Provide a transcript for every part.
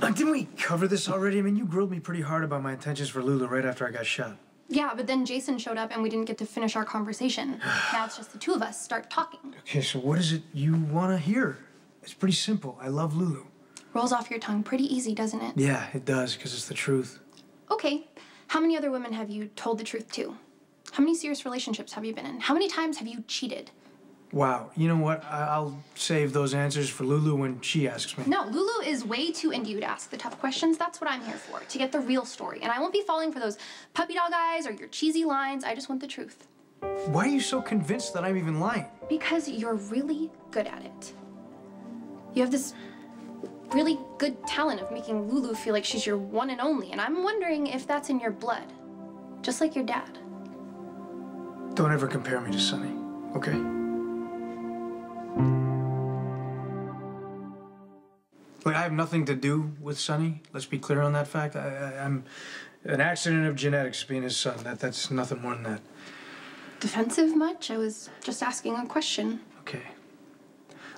Didn't we cover this already? I mean, you grilled me pretty hard about my intentions for Lulu right after I got shot. Yeah, but then Jason showed up and we didn't get to finish our conversation. Now it's just the two of us. Start talking. Okay, so what is it you want to hear? It's pretty simple. I love Lulu. Rolls off your tongue pretty easy, doesn't it? Yeah, it does, because it's the truth. Okay. How many other women have you told the truth to? How many serious relationships have you been in? How many times have you cheated? Wow, you know what? I'll save those answers for Lulu when she asks me. No, Lulu is way too into you to ask the tough questions. That's what I'm here for, to get the real story. And I won't be falling for those puppy dog eyes or your cheesy lines. I just want the truth. Why are you so convinced that I'm even lying? Because you're really good at it. You have this really good talent of making Lulu feel like she's your one and only, and I'm wondering if that's in your blood, just like your dad. Don't ever compare me to Sonny, okay? Look, I have nothing to do with Sonny. Let's be clear on that fact. I'm an accident of genetics being his son. That's nothing more than that. Defensive much? I was just asking a question. Okay.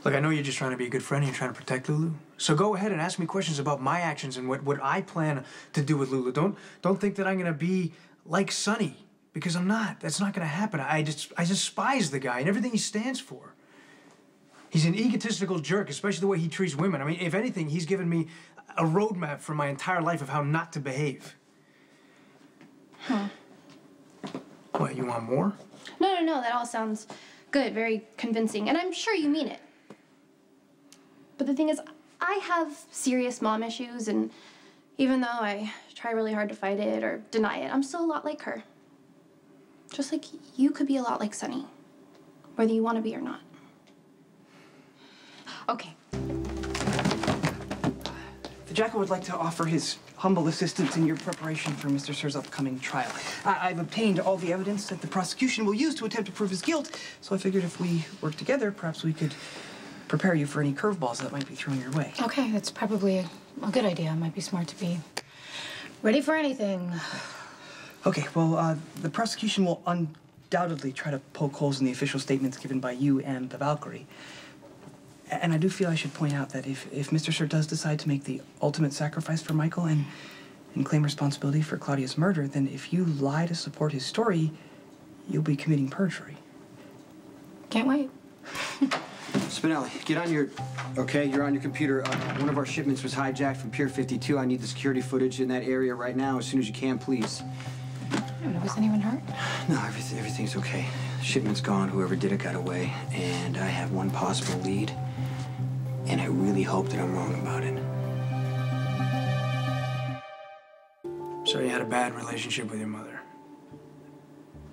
Look, I know you're just trying to be a good friend and you're trying to protect Lulu. So go ahead and ask me questions about my actions and what I plan to do with Lulu. Don't think that I'm gonna be like Sonny, because I'm not. That's not gonna happen. I despise the guy and everything he stands for. He's an egotistical jerk, especially the way he treats women. I mean, if anything, he's given me a roadmap for my entire life of how not to behave. Huh. What, you want more? No, that all sounds good, very convincing, and I'm sure you mean it. But the thing is, I have serious mom issues, and even though I try really hard to fight it or deny it, I'm still a lot like her. Just like you could be a lot like Sonny, whether you want to be or not. Okay. The Jackal would like to offer his humble assistance in your preparation for Mr. Sir's upcoming trial. I've obtained all the evidence that the prosecution will use to attempt to prove his guilt, so I figured if we work together, perhaps we could prepare you for any curveballs that might be thrown your way. Okay, that's probably a good idea. It might be smart to be ready for anything. Okay, well, the prosecution will undoubtedly try to poke holes in the official statements given by you and the Valkyrie. And I do feel I should point out that if Mr. Sir does decide to make the ultimate sacrifice for Michael and claim responsibility for Claudia's murder, then if you lie to support his story, you'll be committing perjury. Can't wait. Spinelli, get on your... Okay, you're on your computer. One of our shipments was hijacked from Pier 52. I need the security footage in that area right now as soon as you can, please. Was anyone hurt? No, everything's okay. Shipment's gone. Whoever did it got away. And I have one possible lead. And I really hope that I'm wrong about it. So you had a bad relationship with your mother.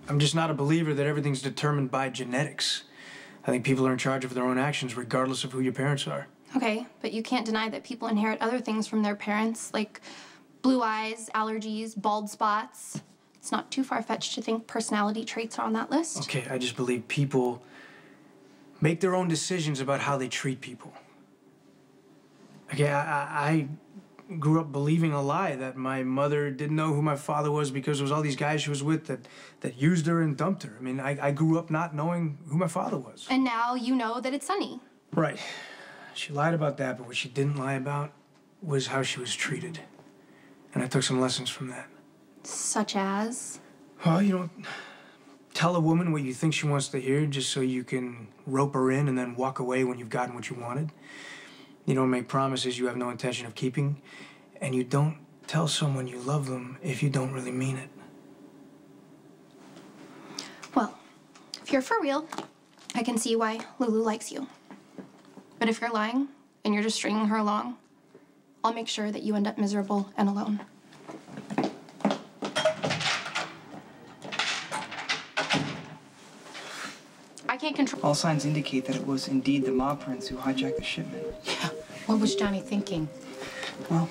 I'm just not a believer that everything's determined by genetics. I think people are in charge of their own actions regardless of who your parents are. Okay, but you can't deny that people inherit other things from their parents, like blue eyes, allergies, bald spots. It's not too far-fetched to think personality traits are on that list. Okay, I just believe people make their own decisions about how they treat people. Okay, I grew up believing a lie that my mother didn't know who my father was because there was all these guys she was with that used her and dumped her. I mean, I grew up not knowing who my father was. And now you know that it's Sonny. Right. She lied about that, but what she didn't lie about was how she was treated. And I took some lessons from that. Such as? Well, you don't tell a woman what you think she wants to hear just so you can rope her in and then walk away when you've gotten what you wanted. You don't make promises you have no intention of keeping. And you don't tell someone you love them if you don't really mean it. Well, if you're for real, I can see why Lulu likes you. But if you're lying and you're just stringing her along, I'll make sure that you end up miserable and alone. I can't control... All signs indicate that it was indeed the mob prince who hijacked the shipment. Yeah. What was Johnny thinking? Well,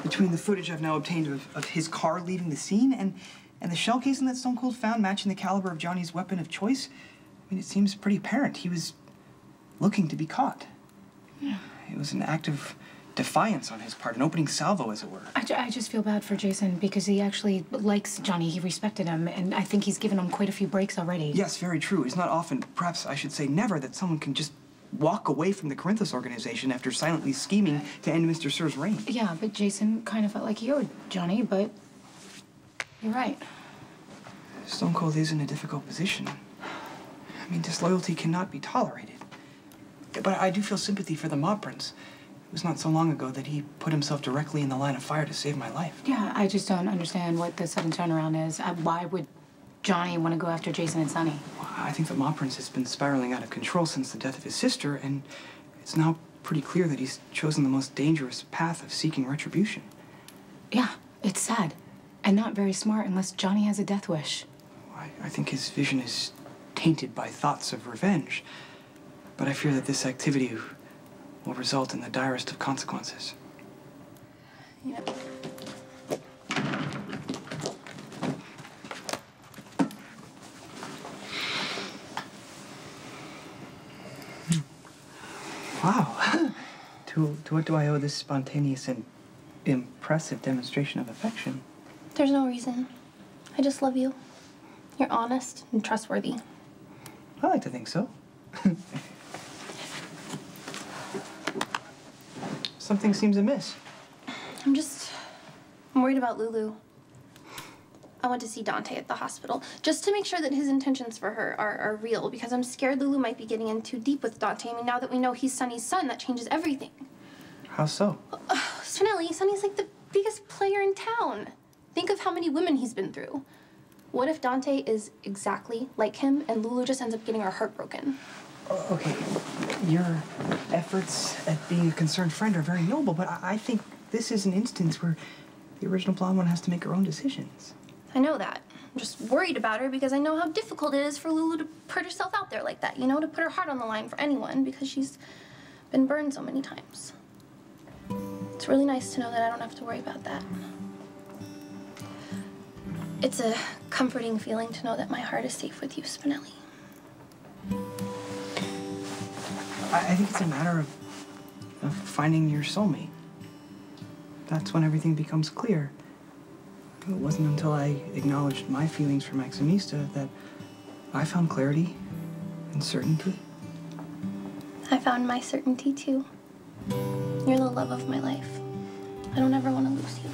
between the footage I've now obtained of his car leaving the scene and the shell casing that Stone Cold found matching the caliber of Johnny's weapon of choice, I mean, it seems pretty apparent he was looking to be caught. Yeah. It was an act of defiance on his part, an opening salvo, as it were. I just feel bad for Jason because he actually likes Johnny. He respected him, and I think he's given him quite a few breaks already. Yes, very true. It's not often, perhaps I should say never, that someone can just walk away from the Corinthos organization after silently scheming to end Mr. Sir's reign. Yeah, but Jason kind of felt like he owed Johnny, but you're right. Stone Cold is in a difficult position. I mean, disloyalty cannot be tolerated. But I do feel sympathy for the mob prince. It was not so long ago that he put himself directly in the line of fire to save my life. Yeah, I just don't understand what the sudden turnaround is. Why would Johnny want to go after Jason and Sonny? Well, I think the mob prince has been spiraling out of control since the death of his sister, and it's now pretty clear that he's chosen the most dangerous path of seeking retribution. Yeah, it's sad. And not very smart unless Johnny has a death wish. I think his vision is tainted by thoughts of revenge. But I fear that this activity will result in the direst of consequences. Yeah. Wow. To what do I owe this spontaneous and impressive demonstration of affection? There's no reason. I just love you. You're honest and trustworthy. I like to think so. Something seems amiss. I'm worried about Lulu. I went to see Dante at the hospital just to make sure that his intentions for her are real, because I'm scared Lulu might be getting in too deep with Dante. I mean, now that we know he's Sonny's son, that changes everything. How so? Spinelli, Sonny's like the biggest player in town. Think of how many women he's been through. What if Dante is exactly like him and Lulu just ends up getting her heart broken? Okay, your efforts at being a concerned friend are very noble, but I think this is an instance where the original blonde one has to make her own decisions. I know that. I'm just worried about her because I know how difficult it is for Lulu to put herself out there like that, you know, to put her heart on the line for anyone because she's been burned so many times. It's really nice to know that I don't have to worry about that. It's a comforting feeling to know that my heart is safe with you, Spinelli. I think it's a matter of finding your soulmate. That's when everything becomes clear. It wasn't until I acknowledged my feelings for Maximista that I found clarity and certainty. I found my certainty, too. You're the love of my life. I don't ever want to lose you.